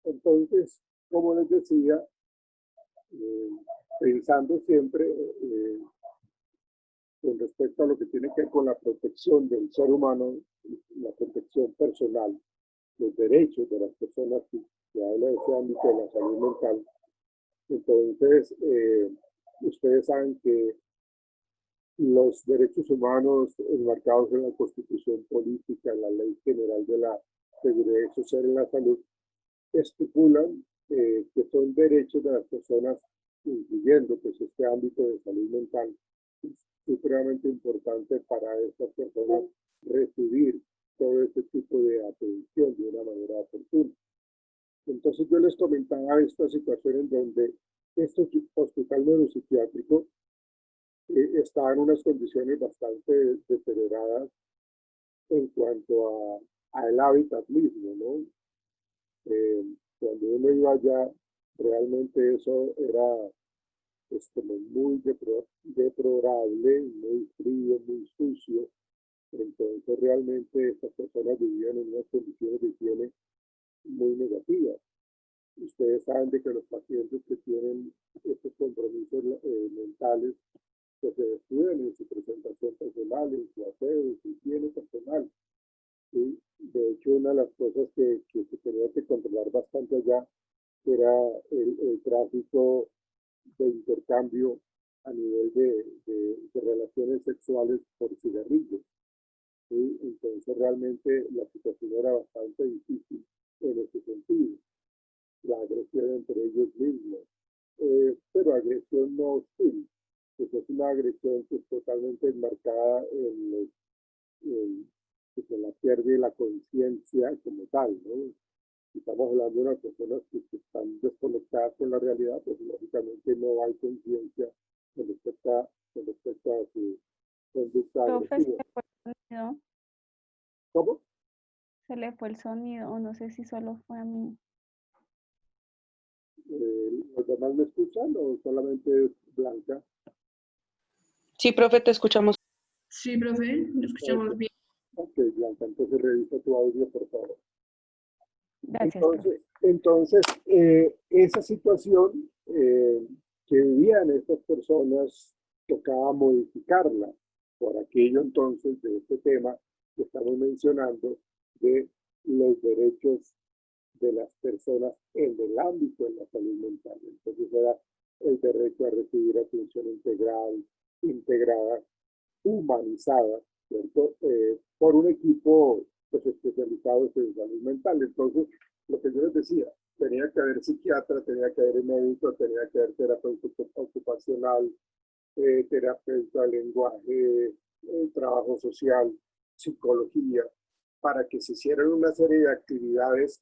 Entonces, como les decía, eh, pensando siempre con respecto a lo que tiene que ver con la protección del ser humano, la protección personal, los derechos de las personas que habla de ese ámbito de la salud mental. Entonces, ustedes saben que los derechos humanos enmarcados en la Constitución Política, en la Ley General de la Seguridad Social y la Salud, estipulan que son derechos de las personas, incluyendo pues este ámbito de salud mental, es supremamente importante para estas personas recibir todo este tipo de atención de una manera oportuna. Entonces yo les comentaba esta situación en donde este hospital neuropsiquiátrico está en unas condiciones bastante deterioradas en cuanto a el hábitat mismo, ¿no? Cuando uno iba allá, realmente eso era pues, como muy deplorable, muy frío, muy sucio. Entonces realmente estas personas vivían en unas condiciones de higiene muy negativas. Ustedes saben de que los pacientes que tienen estos compromisos mentales que se descuidan en su presentación personal, en su aseo, en su higiene personal. ¿Sí? De hecho, una de las cosas que se tenía que controlar bastante allá era el tráfico de intercambio a nivel de relaciones sexuales por cigarrillos. ¿Sí? Entonces, realmente la situación era bastante difícil en ese sentido. La agresión entre ellos mismos, pero agresión no hostil, pues es una agresión que es totalmente enmarcada pues en la pérdida de la conciencia como tal, ¿no? Si estamos hablando de unas personas que están desconectadas con la realidad, pues lógicamente no hay conciencia con respecto a su conducta Profe, se agresiva. le fue el sonido, ¿Cómo? se le fue el sonido, o no sé si solo fue a mí. ¿Los demás me escuchan o solamente es Blanca? Sí, profe, te escuchamos. Sí, profe, lo escuchamos bien. Ok, Blanca, entonces revisa tu audio, por favor. Gracias, profe. Entonces esa situación que vivían estas personas tocaba modificarla por aquello entonces de este tema que estamos mencionando de los derechos de las personas en el ámbito de la salud mental. Entonces era el derecho a recibir atención integral, integrada, humanizada, ¿cierto? Por un equipo pues, especializado en salud mental. Entonces, lo que yo les decía, tenía que haber psiquiatra, tenía que haber médico, tenía que haber terapeuta ocupacional, terapeuta de lenguaje, trabajo social, psicología, para que se hicieran una serie de actividades.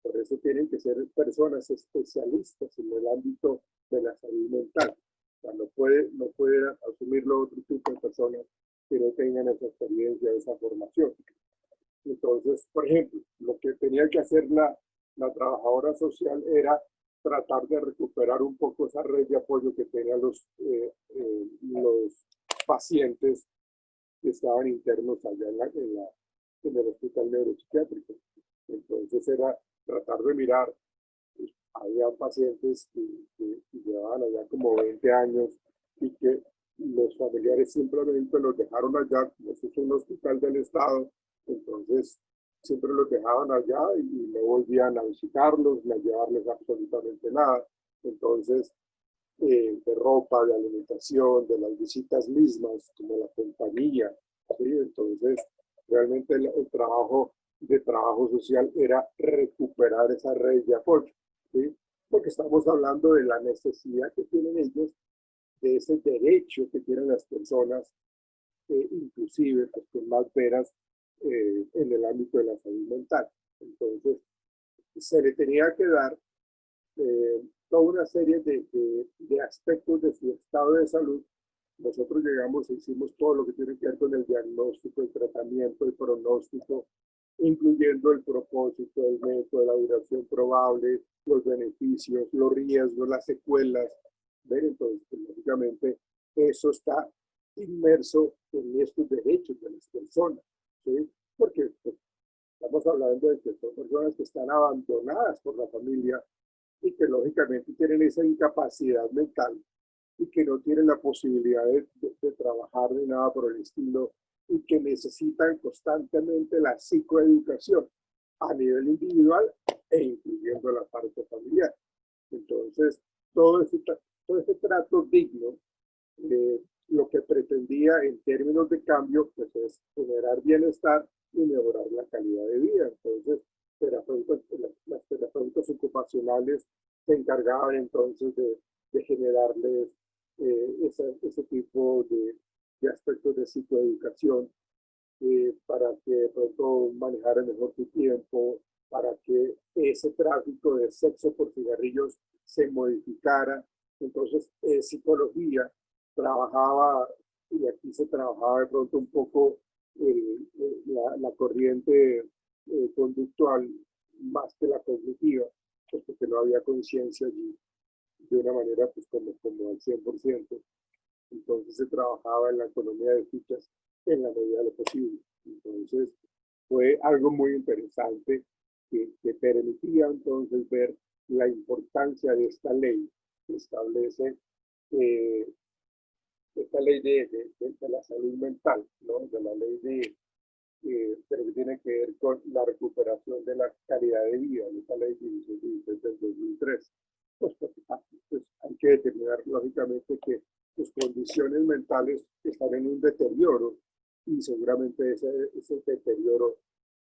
Por eso tienen que ser personas especialistas en el ámbito de la salud mental. O sea, no pueden asumirlo otro tipo de personas que no tengan esa experiencia, esa formación. Entonces, por ejemplo, lo que tenía que hacer la trabajadora social era tratar de recuperar un poco esa red de apoyo que tenían los pacientes que estaban internos allá en el hospital neuropsiquiátrico. Entonces era tratar de mirar, pues, había pacientes que llevaban allá como 20 años y que los familiares simplemente los dejaron allá, como eso es un hospital del Estado, entonces siempre los dejaban allá y no volvían a visitarlos, ni a llevarles absolutamente nada. Entonces, de ropa, de alimentación, de las visitas mismas, como la compañía, ¿sí? Entonces, realmente el trabajo de trabajo social era recuperar esa red de apoyo, ¿sí? Porque estamos hablando de la necesidad que tienen ellos, de ese derecho que tienen las personas, inclusive pues, con más veras en el ámbito de la salud mental. Entonces, se le tenía que dar toda una serie de aspectos de su estado de salud. Nosotros llegamos e hicimos todo lo que tiene que ver con el diagnóstico, el tratamiento, el pronóstico, incluyendo el propósito, el método, la duración probable, los beneficios, los riesgos, las secuelas. ¿Ven? Entonces, pues, lógicamente, eso está inmerso en estos derechos de las personas, ¿sí? Porque pues, la estamos hablando de que son personas que están abandonadas por la familia y que lógicamente tienen esa incapacidad mental y que no tienen la posibilidad de trabajar ni nada por el estilo y que necesitan constantemente la psicoeducación a nivel individual e incluyendo la parte familiar. Entonces, todo ese trato digno, lo que pretendía en términos de cambio, pues es generar bienestar y mejorar la calidad de vida. Entonces, las terapeutas ocupacionales se encargaban entonces de generarles ese tipo de aspectos de psicoeducación para que de pronto manejaran mejor su tiempo, para que ese tráfico de sexo por cigarrillos se modificara. Entonces, psicología trabajaba, y aquí se trabajaba de pronto un poco la corriente conductual más que la cognitiva, pues porque no había conciencia allí de una manera pues como al 100%. Entonces se trabajaba en la economía de fichas en la medida de lo posible. Entonces fue algo muy interesante que permitía entonces ver la importancia de esta ley que establece esta ley de la salud mental, ¿no? De la ley pero que tiene que ver con la recuperación de la calidad de vida, esta ley 16 del 2003. Pues hay que determinar lógicamente que sus condiciones mentales están en un deterioro y seguramente ese deterioro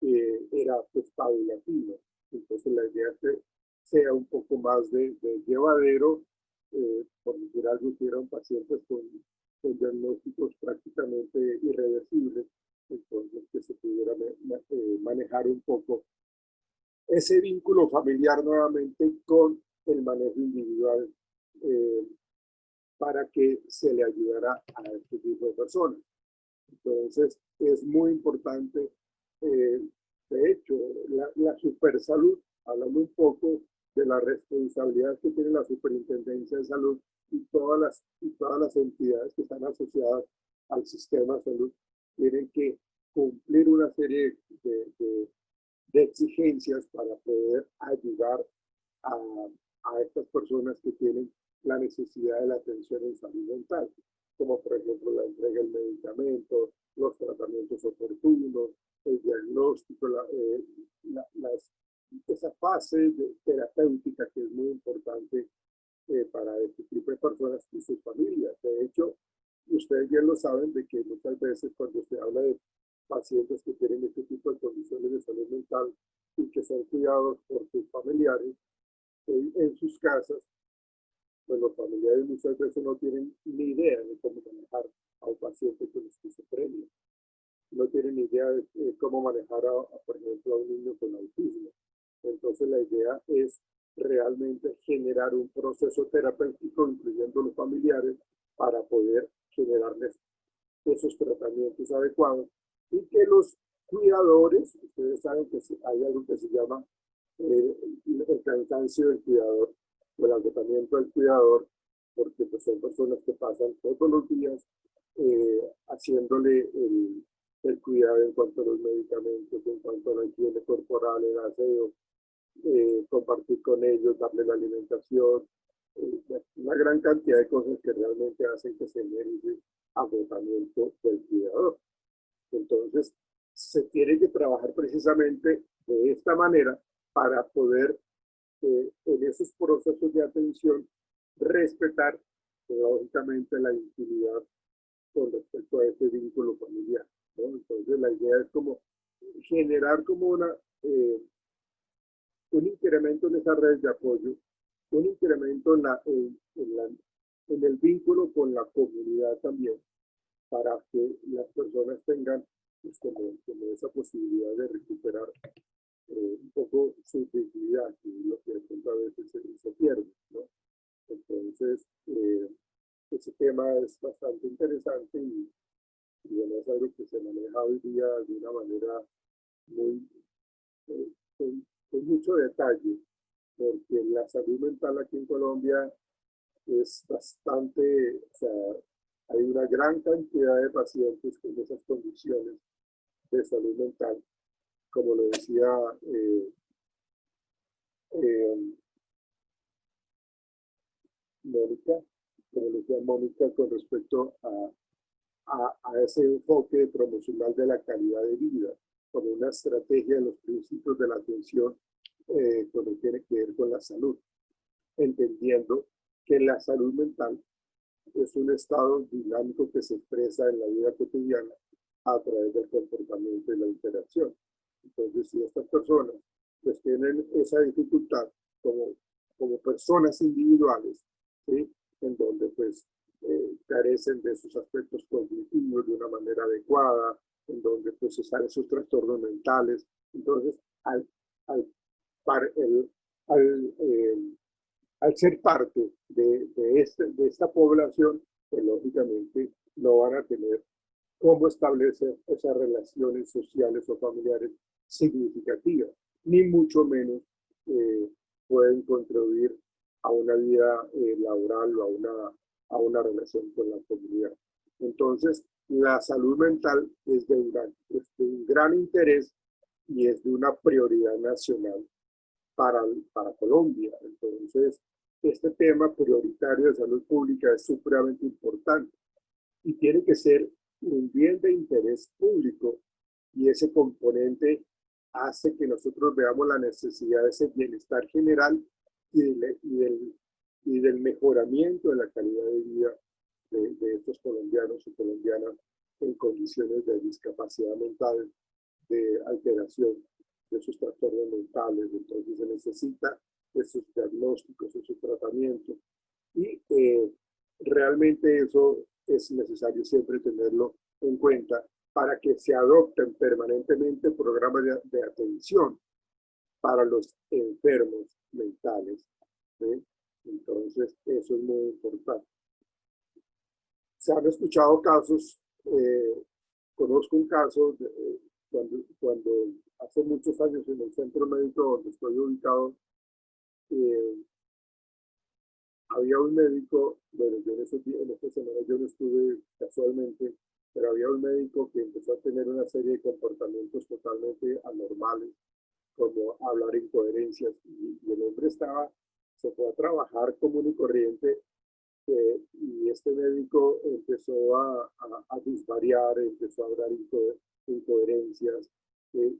era pues paulatino. Entonces la idea es que sea un poco más de llevadero, por decir algo, que eran pacientes con diagnósticos prácticamente irreversibles, entonces que se pudiera manejar un poco ese vínculo familiar nuevamente con el manejo individual para que se le ayudara a este tipo de personas. Entonces, es muy importante, de hecho, la supersalud, hablando un poco de la responsabilidad que tiene la Superintendencia de Salud y todas las entidades que están asociadas al sistema de salud, tienen que cumplir una serie de exigencias para poder ayudar a estas personas que tienen la necesidad de la atención en salud mental, como por ejemplo la entrega del medicamento, los tratamientos oportunos, el diagnóstico, esa fase terapéutica que es muy importante para este tipo de personas y sus familias. De hecho, ustedes bien lo saben de que muchas veces cuando se habla de pacientes que tienen este tipo de condiciones de salud mental y que son cuidados por sus familiares en sus casas, pues los familiares muchas veces no tienen ni idea de cómo manejar a un paciente con esquizofrenia. No tienen ni idea de cómo manejar, por ejemplo, a un niño con autismo. Entonces la idea es realmente generar un proceso terapéutico, incluyendo los familiares, para poder generarles esos tratamientos adecuados y que los cuidadores, ustedes saben que hay algo que se llama el cansancio del cuidador o el agotamiento del cuidador, porque pues, son personas que pasan todos los días haciéndole el cuidado en cuanto a los medicamentos, en cuanto a la higiene corporal, el aseo, compartir con ellos, darle la alimentación, una gran cantidad de cosas que realmente hacen que se genere ese agotamiento del cuidador. Entonces, se tiene que trabajar precisamente de esta manera para poder, en esos procesos de atención, respetar lógicamente la intimidad con respecto a ese vínculo familiar, ¿no? Entonces, la idea es como generar como un incremento en esa red de apoyo, un incremento en el vínculo con la comunidad también, para que las personas tengan pues, como esa posibilidad de recuperar un poco su dignidad, que es lo que a veces se pierde, ¿no? Entonces, ese tema es bastante interesante y bueno, es algo que se maneja hoy día de una manera muy, con mucho detalle, porque la salud mental aquí en Colombia es bastante, o sea, hay una gran cantidad de pacientes con esas condiciones de salud mental como lo decía Mónica, con respecto a ese enfoque promocional de la calidad de vida, como una estrategia de los principios de la atención con lo que tiene que ver con la salud, entendiendo que la salud mental es un estado dinámico que se expresa en la vida cotidiana a través del comportamiento y la interacción. Entonces, si estas personas pues tienen esa dificultad como personas individuales, ¿sí? En donde pues carecen de sus aspectos cognitivos de una manera adecuada, en donde pues están esos trastornos mentales, entonces al ser parte de esta población, pues lógicamente no van a tener cómo establecer esas relaciones sociales o familiares significativas, ni mucho menos pueden contribuir a una vida laboral o a una relación con la comunidad. Entonces, la salud mental es de un gran interés y es de una prioridad nacional para Colombia. Entonces, este tema prioritario de salud pública es supremamente importante y tiene que ser un bien de interés público, y ese componente hace que nosotros veamos la necesidad de ese bienestar general y del mejoramiento de la calidad de vida de estos colombianos y colombianas en condiciones de discapacidad mental, de alteración de sus trastornos mentales. Entonces se necesita esos diagnósticos, esos tratamientos, y realmente eso es necesario siempre tenerlo en cuenta para que se adopten permanentemente programas de atención para los enfermos mentales, ¿sí? Entonces, eso es muy importante. Se han escuchado casos, conozco un caso cuando hace muchos años en el centro médico donde estoy ubicado, había un médico, bueno, yo en esta semana yo no estuve casualmente, pero había un médico que empezó a tener una serie de comportamientos totalmente anormales, como hablar incoherencias, y el hombre se fue a trabajar común y corriente, y este médico empezó a disvariar, empezó a hablar incoherencias,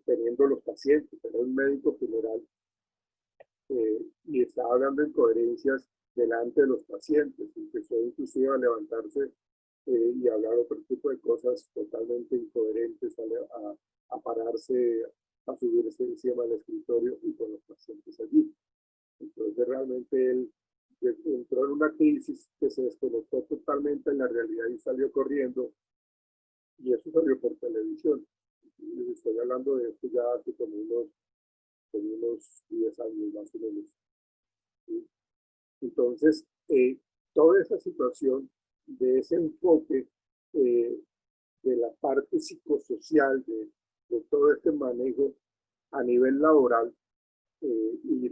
teniendo los pacientes, era un médico general, y estaba hablando incoherencias delante de los pacientes, empezó inclusive a levantarse y hablar otro tipo de cosas totalmente incoherentes, a pararse, a subirse encima del escritorio y con los pacientes allí. Entonces realmente él entró en una crisis que se desconectó totalmente en la realidad y salió corriendo, y eso salió por televisión. Les estoy hablando de esto ya hace como unos 10 años más o menos. ¿Sí? Entonces, toda esa situación de ese enfoque de la parte psicosocial, de todo este manejo a nivel laboral, y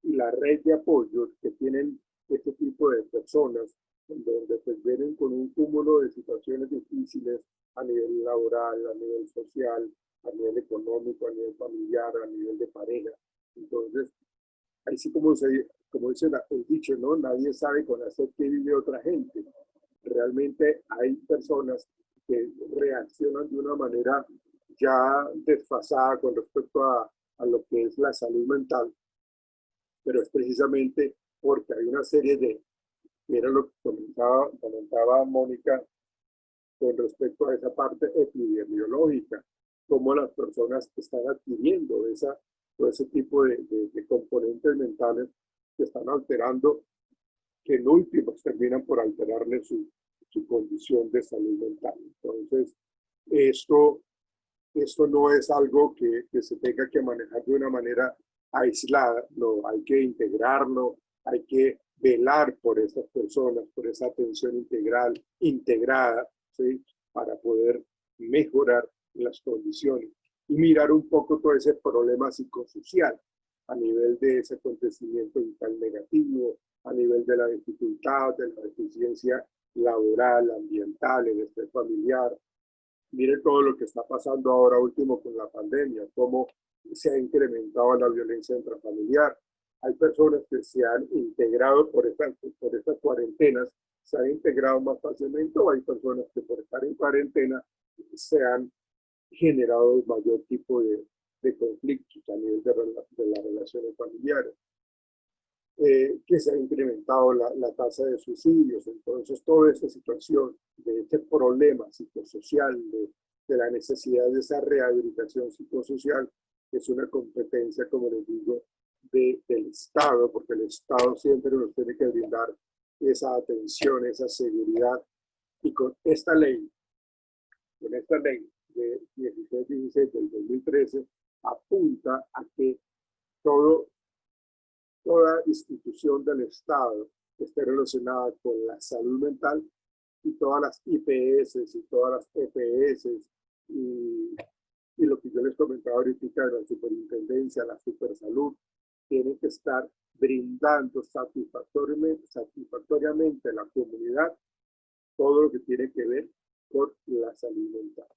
la red de apoyo que tienen este tipo de personas, en donde pues vienen con un cúmulo de situaciones difíciles a nivel laboral, a nivel social, a nivel económico, a nivel familiar, a nivel de pareja. Entonces, ahí sí como dice el dicho, ¿no? Nadie sabe con hacer qué vive otra gente. Realmente hay personas que reaccionan de una manera ya desfasada con respecto a lo que es la salud mental, pero es precisamente porque hay una serie era lo que comentaba Mónica con respecto a esa parte epidemiológica, cómo las personas están adquiriendo todo ese tipo de componentes mentales que están alterando, que en últimos terminan por alterarle su condición de salud mental. Entonces, esto no es algo que se tenga que manejar de una manera aislada, no, hay que integrarlo, hay que velar por esas personas, por esa atención integral, integrada, ¿sí? Para poder mejorar las condiciones y mirar un poco todo ese problema psicosocial a nivel de ese acontecimiento vital negativo, a nivel de la dificultad, de la deficiencia laboral, ambiental, el estrés familiar, Mire todo lo que está pasando ahora último con la pandemia, cómo se ha incrementado la violencia intrafamiliar. Hay personas que se han integrado por estas cuarentenas, se han integrado más fácilmente, o hay personas que por estar en cuarentena se han generado mayor tipo de conflictos a nivel de las relaciones familiares. Que se ha incrementado la tasa de suicidios. Entonces, toda esta situación de este problema psicosocial, de la necesidad de esa rehabilitación psicosocial, es una competencia, como les digo, del Estado, porque el Estado siempre nos tiene que brindar esa atención, esa seguridad. Y con esta ley de 1616 del 2013, apunta a que toda institución del Estado que esté relacionada con la salud mental y todas las IPS y todas las EPS y lo que yo les comentaba ahorita de la superintendencia, la supersalud, tienen que estar brindando satisfactoriamente a la comunidad todo lo que tiene que ver con la salud mental.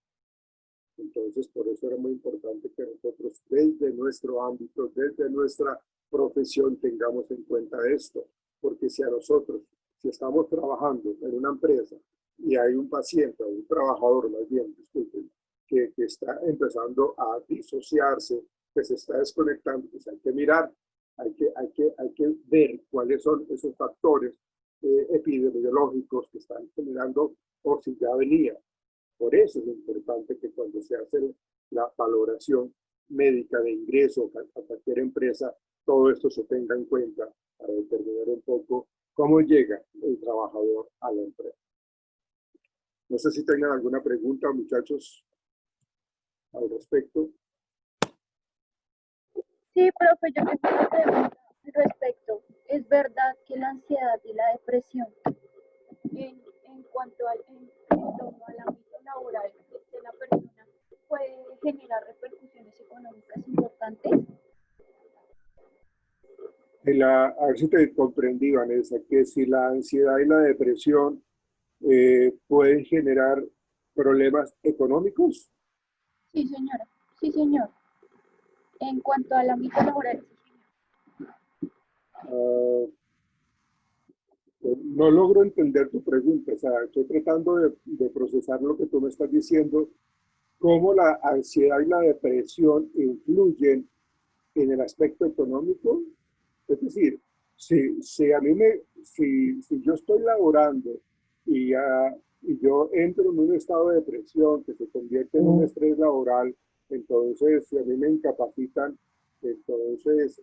Entonces, por eso era muy importante que nosotros desde nuestro ámbito, desde nuestra profesión, tengamos en cuenta esto. Porque si a nosotros, si estamos trabajando en una empresa y hay un paciente o un trabajador, más bien, disculpen, que está empezando a disociarse, que se está desconectando, pues hay que mirar, hay que ver cuáles son esos factores epidemiológicos que están generando o si ya venía. Por eso es importante que cuando se hace la valoración médica de ingreso a cualquier empresa, todo esto se tenga en cuenta para determinar un poco cómo llega el trabajador a la empresa. No sé si tengan alguna pregunta, muchachos, al respecto. Sí, profe, yo tengo una pregunta al respecto. ¿Es verdad que la ansiedad y la depresión en cuanto en torno al ámbito laboral de la persona puede generar repercusiones económicas importantes? A ver si te comprendí, Vanessa, que si la ansiedad y la depresión pueden generar problemas económicos. Sí, señora. Sí, señor. En cuanto al ámbito laboral, sí, señor. No logro entender tu pregunta, o sea, estoy tratando de procesar lo que tú me estás diciendo, cómo la ansiedad y la depresión influyen en el aspecto económico. Es decir, si yo estoy laborando y yo entro en un estado de depresión que se convierte en un estrés laboral, entonces si a mí me incapacitan, entonces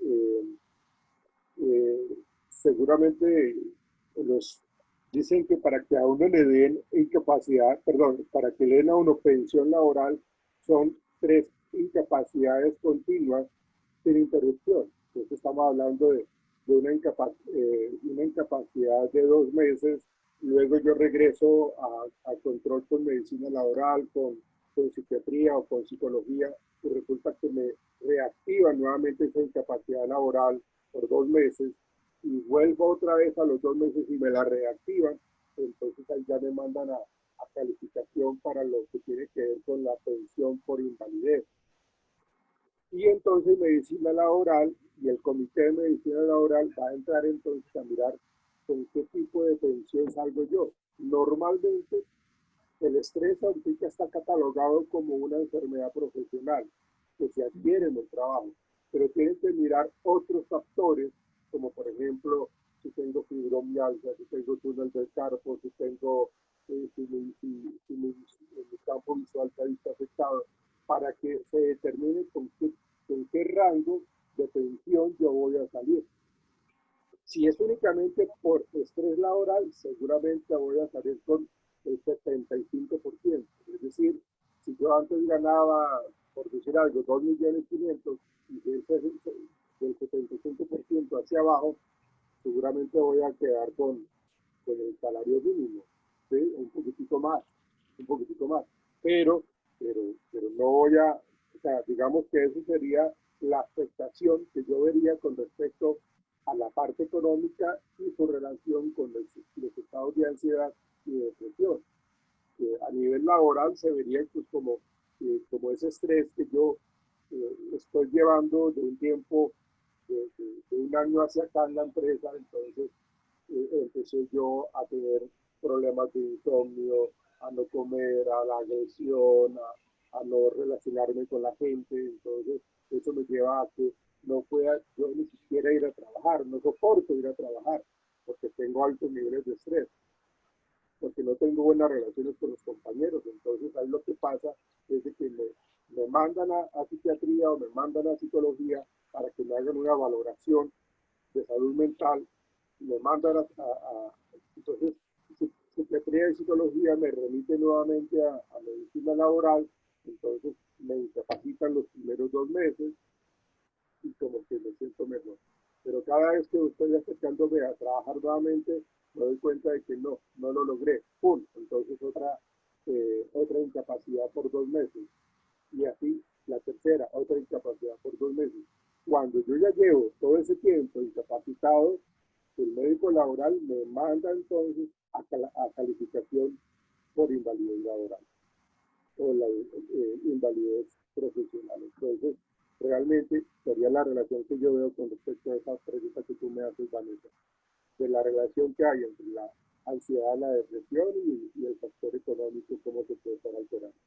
seguramente dicen que para que a uno le den incapacidad, perdón, para que le den a uno pensión laboral, son 3 incapacidades continuas sin interrupción. Entonces estamos hablando de una incapacidad de 2 meses, luego yo regreso a control con medicina laboral, con psiquiatría o con psicología, y resulta que me reactivan nuevamente esa incapacidad laboral por 2 meses, y vuelvo otra vez a los 2 meses y me la reactivan, entonces ahí ya me mandan a calificación para lo que tiene que ver con la pensión por invalidez. Y entonces medicina laboral y el comité de medicina laboral va a entrar entonces a mirar con qué tipo de pensión salgo yo. Normalmente el estrés ahorita está catalogado como una enfermedad profesional que se adquiere en el trabajo, pero tienen que mirar otros factores, como por ejemplo, si tengo fibromialgia, si tengo túnel del carpo, si tengo, si mi campo visual se ha visto afectado, para que se determine con qué rango de pensión yo voy a salir. Si es únicamente por estrés laboral, seguramente voy a salir con el 75%. Es decir, si yo antes ganaba, por decir algo, 2.500.000 y del 75% hacia abajo, seguramente voy a quedar con el salario mínimo, ¿sí? Un poquitico más. Pero no voy a, o sea, digamos que eso sería la afectación que yo vería con respecto a la parte económica y su relación con los estados de ansiedad y depresión. a nivel laboral se vería pues como ese estrés que yo estoy llevando de un tiempo, de un año hacia acá en la empresa. Entonces empecé yo a tener problemas de insomnio, a no comer, a la agresión, a no relacionarme con la gente. Entonces eso me lleva a que no pueda yo ni siquiera ir a trabajar, no soporto ir a trabajar porque tengo altos niveles de estrés, porque no tengo buenas relaciones con los compañeros. Entonces ahí lo que pasa es de que me mandan a psiquiatría o me mandan a psicología para que me hagan una valoración de salud mental, me mandan entonces psiquiatría y psicología me remiten nuevamente a medicina laboral. Entonces me incapacitan los primeros 2 meses y como que me siento mejor. Pero cada vez que estoy acercándome a trabajar nuevamente, me doy cuenta de que no lo logré. ¡Pum! Entonces otra incapacidad por 2 meses. Y así la tercera, otra incapacidad por 2 meses. Cuando yo ya llevo todo ese tiempo incapacitado, el médico laboral me manda entonces a calificación por invalidez laboral o la invalidez profesional. Entonces, realmente sería la relación que yo veo con respecto a esa pregunta que tú me haces, Vanessa, de la relación que hay entre la ansiedad, la depresión y el factor económico, cómo se puede estar alterando.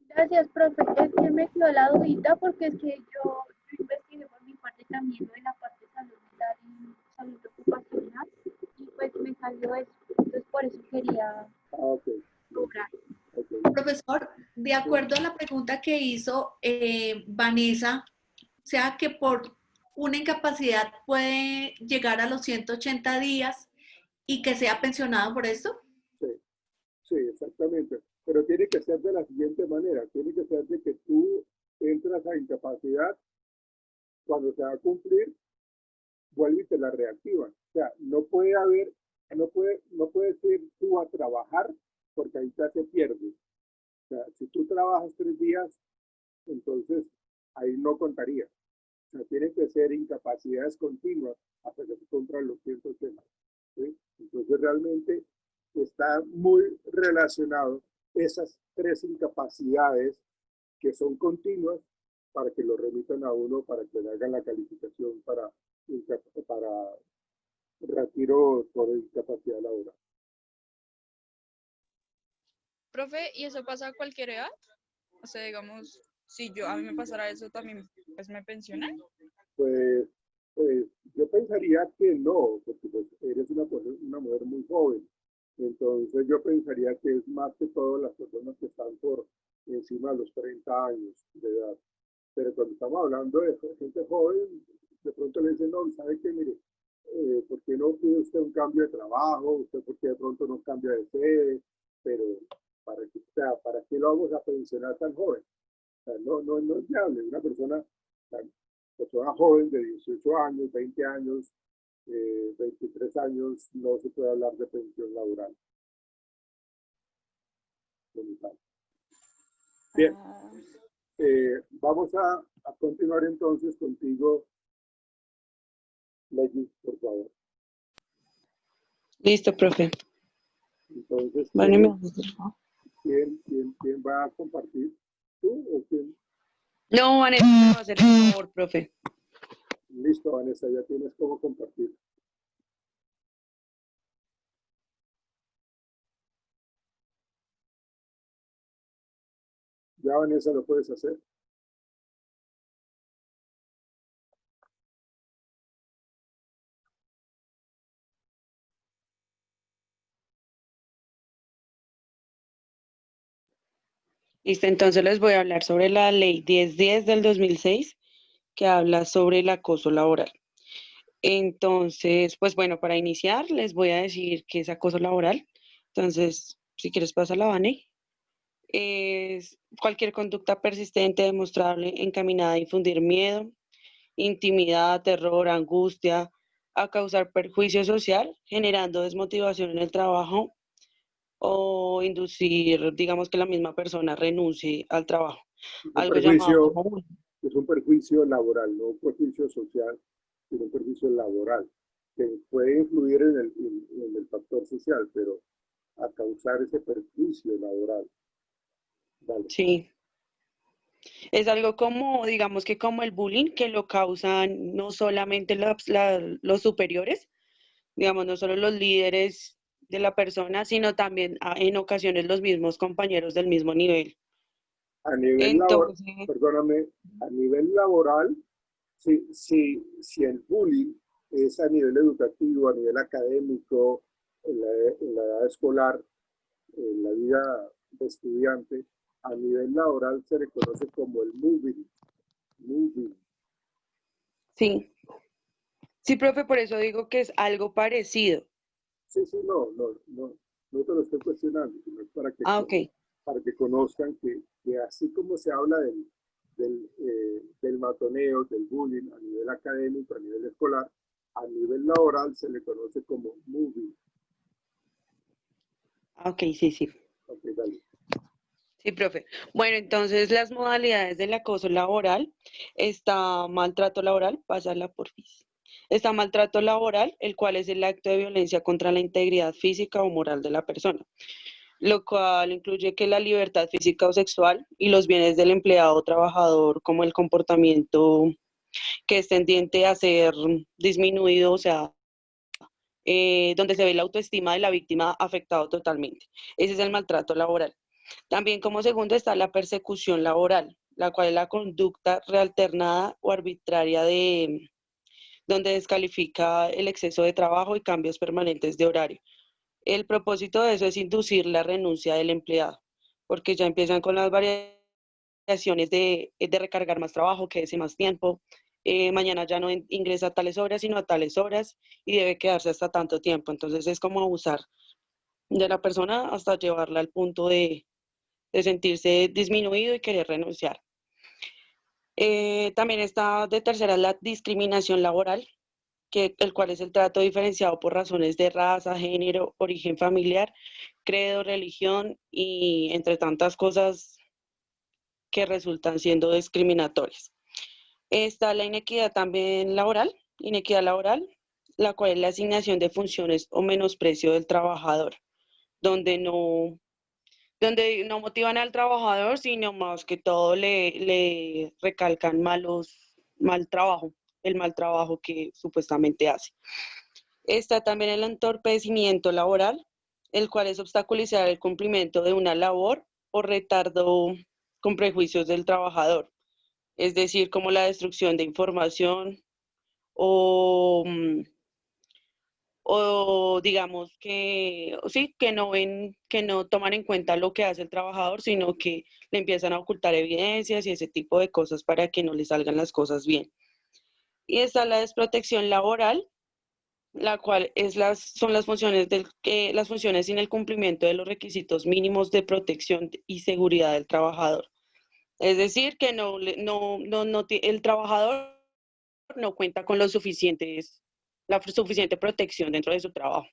Gracias, profe. Es que me quedó la dudita porque es que yo investigué por mi parte también lo de la parte de salud mental y salud ocupacional y pues me salió eso. Entonces por eso quería lograr. Okay. Profesor, de acuerdo a la pregunta que hizo Vanessa, o sea que por una incapacidad puede llegar a los 180 días y que sea pensionado por esto. Sí, exactamente. Pero tiene que ser de la siguiente manera. Tiene que ser de que tú entras a incapacidad, cuando se va a cumplir, vuelve y te la reactivan. O sea, no puedes ir tú a trabajar porque ahí ya te pierdes. O sea, si tú trabajas 3 días, entonces ahí no contaría. O sea, tienen que ser incapacidades continuas hasta que se cumplan los 180. ¿Sí? Entonces realmente está muy relacionado esas 3 incapacidades que son continuas para que lo remitan a uno, para que le hagan la calificación para retiro por incapacidad laboral. Profe, ¿y eso pasa a cualquier edad? O sea, digamos, si a mí me pasara eso, ¿también pues me pensionan? Pues yo pensaría que no, porque pues, eres una mujer muy joven. Entonces yo pensaría que es más que todo las personas que están por encima de los 30 años de edad. Pero cuando estamos hablando de gente joven, de pronto le dicen, no, ¿sabe qué? Mire, ¿por qué no pide usted un cambio de trabajo? ¿Usted por qué de pronto no cambia de sede? Pero, ¿para qué lo vamos a pensionar tan joven? O sea, no es viable. Una persona joven de 18 años, 20 años, 23 años, no se puede hablar de pensión laboral. Bien, vamos a continuar entonces contigo, Legis, por favor. Listo, profe. Entonces, Bueno, ¿quién va a compartir? ¿Tú o quién? no, Vanessa, me va a hacer el favor, profe. Listo, Vanessa, ya tienes cómo compartir. Ya, Vanessa, lo puedes hacer. Listo, entonces les voy a hablar sobre la ley 1010 del 2006, que habla sobre el acoso laboral. Entonces, pues bueno, para iniciar les voy a decir qué es acoso laboral. Entonces, si quieres pásala, Vane. Es cualquier conducta persistente, demostrable, encaminada a infundir miedo, intimidad, terror, angustia, a causar perjuicio social, generando desmotivación en el trabajo o inducir, digamos, que la misma persona renuncie al trabajo. Algo llamado como... Es un perjuicio laboral, no un perjuicio social, sino un perjuicio laboral, que puede influir en el factor social, pero a causar ese perjuicio laboral. Vale. Sí. Es algo como, digamos que como el bullying, que lo causan no solamente los superiores, digamos, no solo los líderes de la persona, sino también en ocasiones los mismos compañeros del mismo nivel. A nivel laboral, Entonces, perdóname, a nivel laboral, si el bullying es a nivel educativo, a nivel académico, en la edad escolar, en la vida de estudiante, a nivel laboral se le conoce como el mobbing. sí, sí, profe, por eso digo que es algo parecido. Sí, no te lo estoy cuestionando, sino es Ah, ok. para que conozcan que así como se habla del matoneo, del bullying a nivel académico, a nivel escolar, a nivel laboral se le conoce como mobbing. Ah, ok, sí, sí. Ok, dale. Sí, profe. Bueno, entonces las modalidades del acoso laboral, está maltrato laboral, pásala porfis. Está maltrato laboral, el cual es el acto de violencia contra la integridad física o moral de la persona, lo cual incluye que la libertad física o sexual y los bienes del empleado o trabajador, como el comportamiento que es tendiente a ser disminuido, o sea, donde se ve la autoestima de la víctima afectado totalmente. Ese es el maltrato laboral. También como segundo está la persecución laboral, la cual es la conducta realternada o arbitraria donde descalifica el exceso de trabajo y cambios permanentes de horario. El propósito de eso es inducir la renuncia del empleado, porque ya empiezan con las variaciones de recargar más trabajo, quédese más tiempo, mañana ya no ingresa a tales horas, sino a tales horas, y debe quedarse hasta tanto tiempo. Entonces es como abusar de la persona hasta llevarla al punto de sentirse disminuido y querer renunciar. También está de tercera la discriminación laboral, el cual es el trato diferenciado por razones de raza, género, origen familiar, credo, religión y entre tantas cosas que resultan siendo discriminatorias. Está la inequidad también laboral, la cual es la asignación de funciones o menosprecio del trabajador, donde no motivan al trabajador, sino más que todo le recalcan el mal trabajo que supuestamente hace. Está también el entorpecimiento laboral, el cual es obstaculizar el cumplimiento de una labor o retardo con prejuicios del trabajador, es decir, como la destrucción de información o, o digamos que sí, que no toman en cuenta lo que hace el trabajador, sino que le empiezan a ocultar evidencias y ese tipo de cosas para que no le salgan las cosas bien. Y está la desprotección laboral, la cual son las funciones sin el cumplimiento de los requisitos mínimos de protección y seguridad del trabajador. Es decir, que el trabajador no cuenta con la suficiente protección dentro de su trabajo.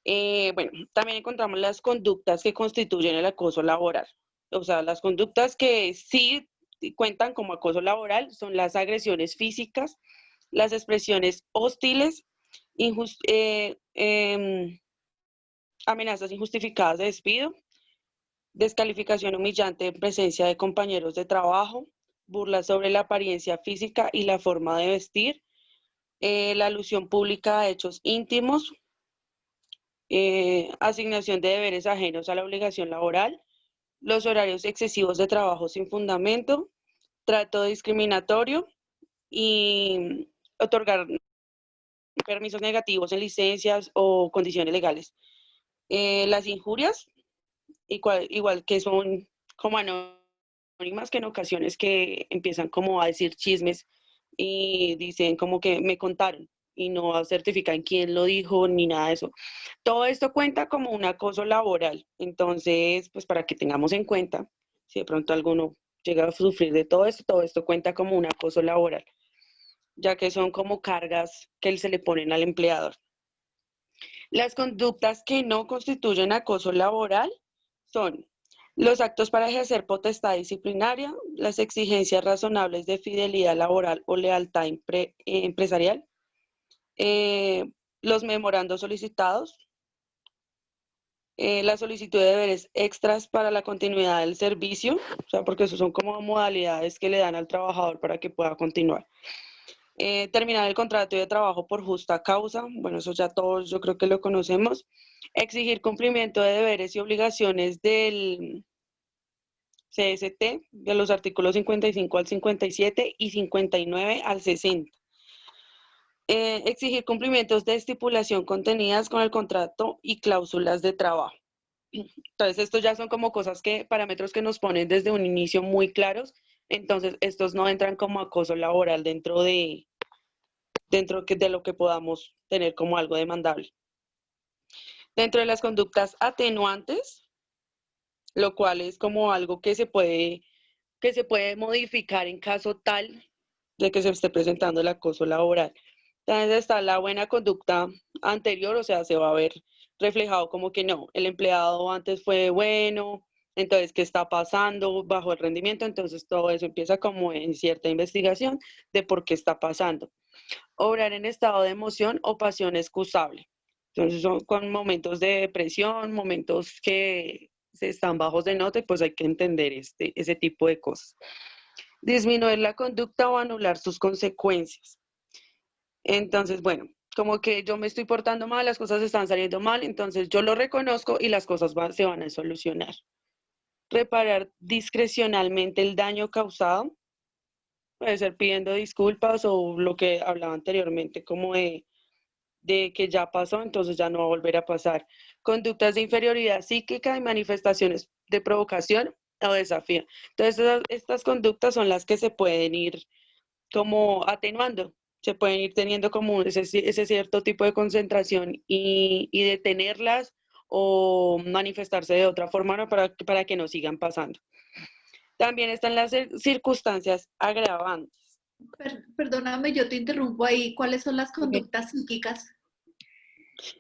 Bueno, también encontramos las conductas que constituyen el acoso laboral. O sea, las conductas que sí cuentan como acoso laboral son las agresiones físicas, las expresiones hostiles, amenazas injustificadas de despido, descalificación humillante en presencia de compañeros de trabajo, burlas sobre la apariencia física y la forma de vestir, la alusión pública a hechos íntimos, asignación de deberes ajenos a la obligación laboral, los horarios excesivos de trabajo sin fundamento, trato discriminatorio y otorgar permisos negativos en licencias o condiciones legales. Las injurias, igual que son como anónimas, que en ocasiones que empiezan como a decir chismes y dicen como que me contaron y no certifican quién lo dijo ni nada de eso. Todo esto cuenta como un acoso laboral. Entonces, pues para que tengamos en cuenta, si de pronto alguno llega a sufrir de todo esto cuenta como un acoso laboral, ya que son como cargas que se le ponen al empleador. Las conductas que no constituyen acoso laboral son los actos para ejercer potestad disciplinaria, las exigencias razonables de fidelidad laboral o lealtad empresarial, los memorandos solicitados, La solicitud de deberes extras para la continuidad del servicio, o sea, porque eso son como modalidades que le dan al trabajador para que pueda continuar. Terminar el contrato de trabajo por justa causa, bueno, eso ya todos yo creo que lo conocemos. Exigir cumplimiento de deberes y obligaciones del CST, de los artículos 55 al 57 y 59 al 60. Exigir cumplimientos de estipulación contenidas con el contrato y cláusulas de trabajo. Entonces, estos ya son como cosas parámetros que nos ponen desde un inicio muy claros. Entonces, estos no entran como acoso laboral dentro de lo que podamos tener como algo demandable. Dentro de las conductas atenuantes, lo cual es como algo que se puede modificar en caso tal de que se esté presentando el acoso laboral. Entonces está la buena conducta anterior, o sea, se va a ver reflejado como que no, el empleado antes fue bueno, entonces, ¿qué está pasando bajo el rendimiento? Entonces, todo eso empieza como en cierta investigación de por qué está pasando. Obrar en estado de emoción o pasión excusable. Entonces, son con momentos de depresión, momentos que se están bajos de nota, pues hay que entender ese tipo de cosas. Disminuir la conducta o anular sus consecuencias. Entonces, bueno, como que yo me estoy portando mal, las cosas están saliendo mal, entonces yo lo reconozco y las cosas se van a solucionar. Reparar discrecionalmente el daño causado, puede ser pidiendo disculpas o lo que hablaba anteriormente, como de que ya pasó, entonces ya no va a volver a pasar. Conductas de inferioridad psíquica y manifestaciones de provocación o desafío. Entonces, estas conductas son las que se pueden ir como atenuando, se pueden ir teniendo como ese cierto tipo de concentración y detenerlas o manifestarse de otra forma, ¿no? para que no sigan pasando. También están las circunstancias agravantes. Perdóname, yo te interrumpo ahí. ¿Cuáles son las conductas psíquicas?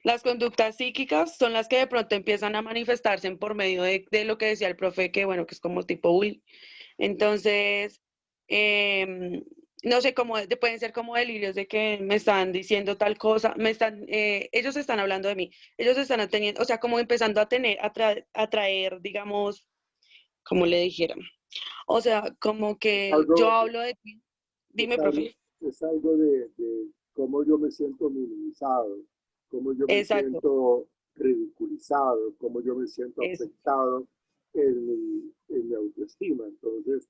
Las conductas psíquicas son las que de pronto empiezan a manifestarse por medio de lo que decía el profe, que bueno, que es como tipo bullying. Entonces, no sé, pueden ser como delirios de que me están diciendo tal cosa, ellos están hablando de mí, ellos están teniendo, o sea, como empezando a traer, digamos, como le dijeran. O sea, como que yo hablo de ti. Dime, profe. Es algo de cómo yo me siento minimizado, cómo yo me Exacto. siento ridiculizado, cómo yo me siento afectado en mi autoestima. Entonces,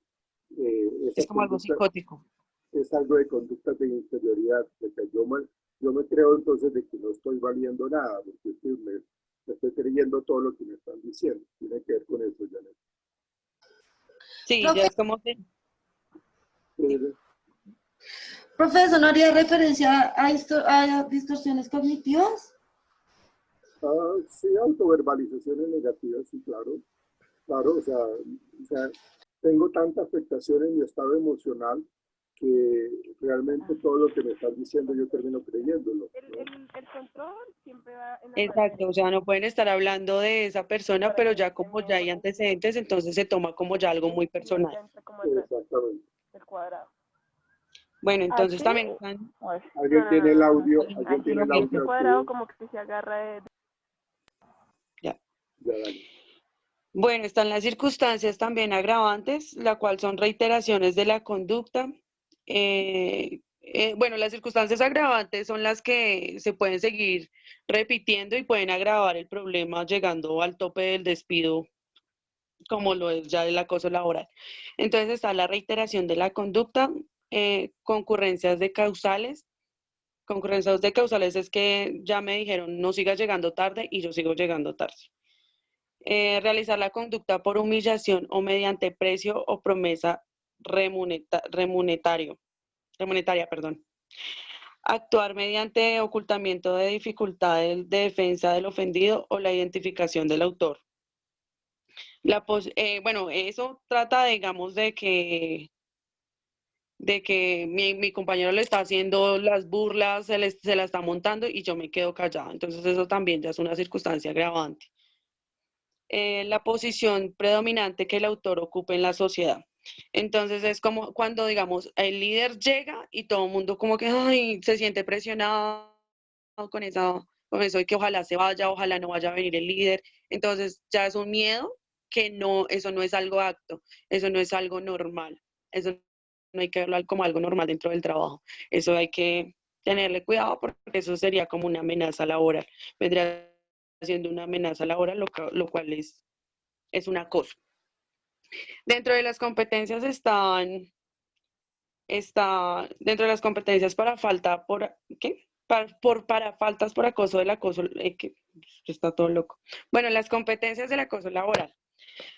Es como algo psicótico. Es algo de conductas de inferioridad, de que yo me creo entonces de que no estoy valiendo nada, porque me estoy creyendo todo lo que me están diciendo. Tiene que ver con eso, Janet. Sí, ya es como que... Profesor, ¿no haría referencia a distorsiones cognitivas? Sí, autoverbalizaciones negativas, sí, claro. Claro, o sea, tengo tanta afectación en mi estado emocional que realmente todo lo que me están diciendo yo termino creyéndolo, ¿no? El control siempre va en la Exacto, o sea, no pueden estar hablando de esa persona, pero ya como ya hay antecedentes, entonces se toma como ya algo muy personal. Exactamente. El cuadrado. Bueno, entonces ¿Así? también están... Alguien tiene el audio, alguien tiene el El audio cuadrado aquí. como que se agarra de... Ya. Ya, dale. Bueno, están las circunstancias también agravantes, la cual son reiteraciones de la conducta. Bueno, las circunstancias agravantes son las que se pueden seguir repitiendo y pueden agravar el problema llegando al tope del despido, como lo es ya el acoso laboral. Entonces está la reiteración de la conducta, concurrencias de causales. Concurrencias de causales es que ya me dijeron no sigas llegando tarde y yo sigo llegando tarde. Realizar la conducta por humillación o mediante precio o promesa remuneraria. Actuar mediante ocultamiento de dificultades de defensa del ofendido o la identificación del autor. Bueno, eso trata, digamos, de que mi compañero le está haciendo las burlas, se la está montando y yo me quedo callada. Entonces eso también ya es una circunstancia agravante. La posición predominante que el autor ocupe en la sociedad. Entonces es como cuando, digamos, el líder llega y todo el mundo como que ay, se siente presionado con esa con eso de que ojalá se vaya, ojalá no vaya a venir el líder. Entonces ya es un miedo que no, eso no es algo apto, eso no es algo normal, eso no hay que verlo como algo normal dentro del trabajo, eso hay que tenerle cuidado porque eso sería como una amenaza laboral, vendría siendo una amenaza laboral, lo cual es un acoso. Dentro de las competencias dentro de las competencias para falta por, ¿qué? Para faltas por acoso del acoso, que está todo loco. Bueno, las competencias del acoso laboral.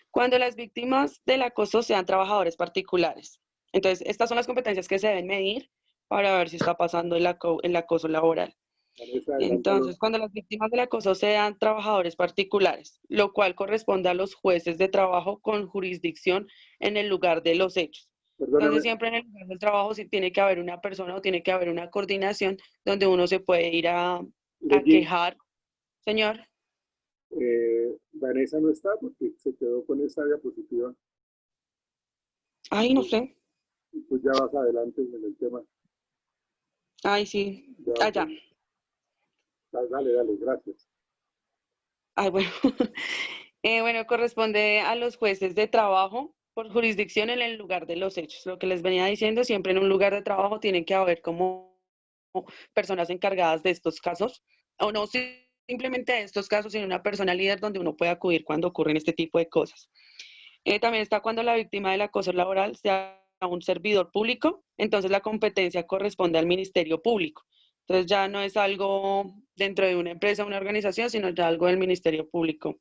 Cuando las víctimas del acoso sean trabajadores particulares. Entonces, estas son las competencias que se deben medir para ver si está pasando el acoso laboral. Entonces, cuando las víctimas del acoso sean trabajadores particulares, lo cual corresponde a los jueces de trabajo con jurisdicción en el lugar de los hechos. Entonces, siempre en el lugar del trabajo sí tiene que haber una persona o tiene que haber una coordinación donde uno se puede ir a quejar. Señor. Vanessa no está porque se quedó con esa diapositiva. Ay, no sé. Pues ya vas adelante en el tema. Ay, sí. Allá. Dale, gracias. Ay, bueno. Bueno, corresponde a los jueces de trabajo por jurisdicción en el lugar de los hechos. Lo que les venía diciendo, siempre en un lugar de trabajo tiene que haber como personas encargadas de estos casos, o no simplemente de estos casos, sino una persona líder donde uno puede acudir cuando ocurren este tipo de cosas. También está cuando la víctima del acoso laboral sea un servidor público, entonces la competencia corresponde al Ministerio Público. Entonces ya no es algo dentro de una empresa o una organización, sino ya algo del Ministerio Público.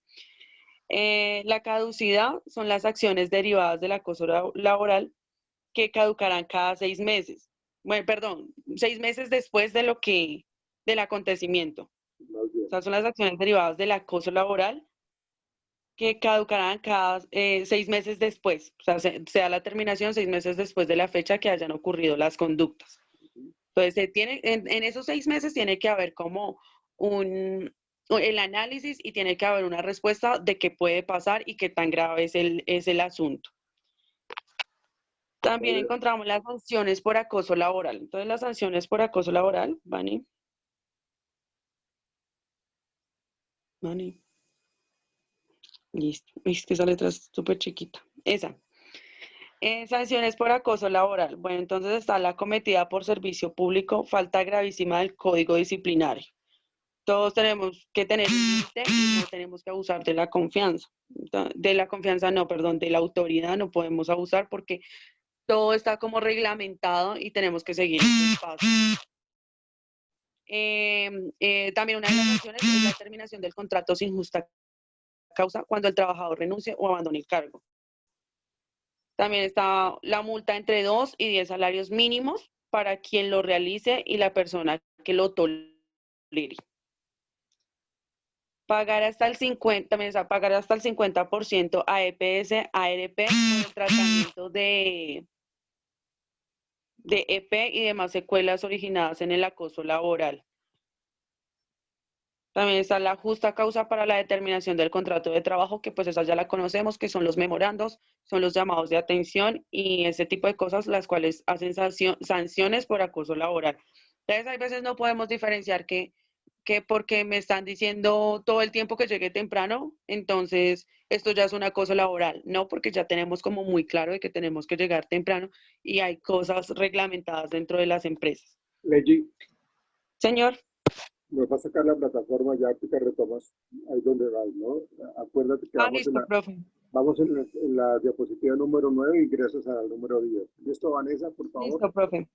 La caducidad son las acciones derivadas del acoso laboral que caducarán cada 6 meses. Bueno, perdón, 6 meses después del acontecimiento. O sea, son las acciones derivadas del acoso laboral que caducarán cada 6 meses después. O sea, sea la terminación 6 meses después de la fecha que hayan ocurrido las conductas. Entonces, en esos 6 meses tiene que haber como el análisis y tiene que haber una respuesta de qué puede pasar y qué tan grave es el asunto. También encontramos las sanciones por acoso laboral. Entonces, las sanciones por acoso laboral, Vani. Listo. Es que esa letra es súper chiquita. Esa. Sanciones por acoso laboral. Bueno, entonces está la cometida por servicio público, falta gravísima del código disciplinario. Todos tenemos que tener límite y no tenemos que abusar de la confianza. De la autoridad no podemos abusar porque todo está como reglamentado y tenemos que seguir esos pasos. También una de las sanciones es la terminación del contrato sin justa causa cuando el trabajador renuncie o abandone el cargo. También está la multa entre 2 y 10 salarios mínimos para quien lo realice y la persona que lo tolere. Pagar hasta el 50% a EPS, ARP por el tratamiento de EP y demás secuelas originadas en el acoso laboral. También está la justa causa para la determinación del contrato de trabajo, que pues esa ya la conocemos, que son los memorandos, son los llamados de atención y ese tipo de cosas, las cuales hacen sanciones por acoso laboral. Entonces, hay veces no podemos diferenciar que porque me están diciendo todo el tiempo que llegue temprano, entonces esto ya es un acoso laboral. No, porque ya tenemos como muy claro de que tenemos que llegar temprano y hay cosas reglamentadas dentro de las empresas. Leggi. Señor. Nos va a sacar la plataforma ya que te retomas ahí donde vas, ¿no? Acuérdate que vamos en la diapositiva número 9 e ingresas al número 10. ¿Listo, Vanessa, por favor? Listo, profe.